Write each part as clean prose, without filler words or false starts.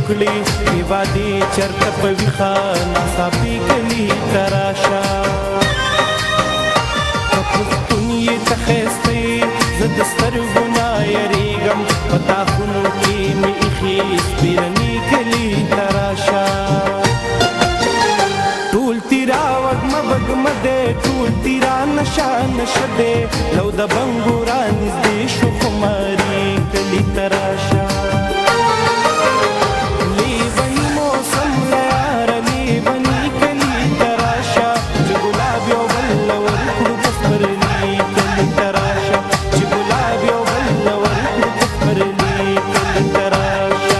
کړي هیوادي چرته په ویښه ناڅاپي کلي ته راشه که پښتون یې ته ښایسته زه د سترګو نه یریږم په تاخونو کې مې ایښي سپېرني کلي ته راشه ټول تیرا وږمه بږمه دی ټول تیرا نشه نشه دی لو د بنګو رانږدې شو خماري کلي ته راشه لیوني موسم له یاره لیوني کلي ته راشه چې ګلاب یو بل له ورکړو په سپرلي کلي ته راشه چې ګلاب یو بل له ورکړو په سپرلي کلي ته راشه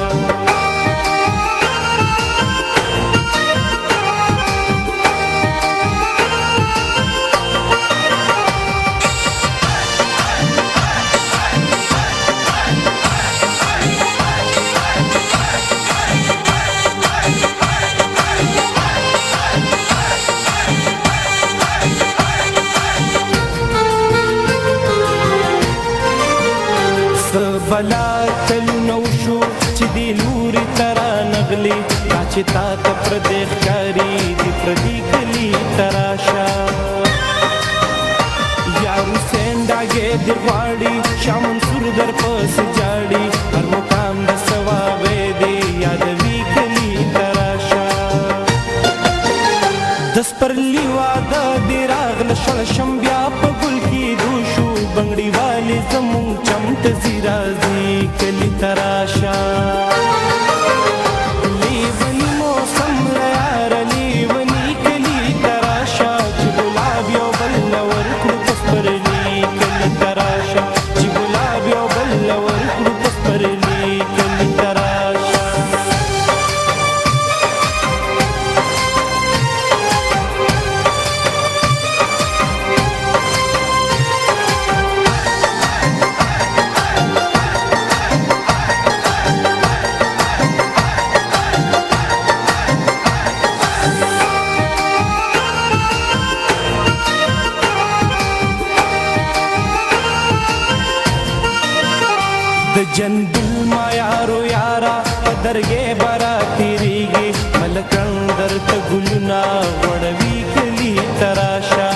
بلا تلونه وشو چې دې لوري ته رانغلې دا چې تا ته پردی ښکاري د پردي کلي ته راشه یار حسین ډاګې دې غواړي شاه منصور در پسې جاړي هر مقام د ثوابې دې یادوي کلي ته راشه د سپرلي واده دې راغله شړ شم بیا په ګل کې دوشو بنګړي والې زمونږ چمته ځي راځي کلي ته راشه لیوني موسم له یاره لیوني کلي ته راشه چې ګلاب یو بل له ورکړو په سپرلي کلي ته راشه چې ګلاب یو بل له ورکړو په سپرلي کلي ته راشه د جنبل ما یارو یارا په درګې برا تیریږي ملکن درته ګلونه غوړوي کلي ته راشه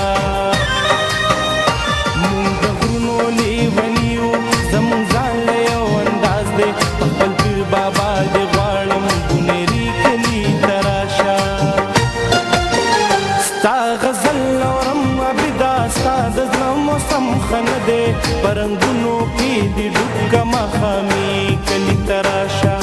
مونږ د غرونو لیونیو زمونږ ځان له یو انداز دی په خپل پیر بابا دې غواړم بونیري کلي ته راشه ستا غزل اورم عبدا ستا د زړه موسم ښه نه دی په رنګونو کې دې ډوب کمه خامي کلي ته راشه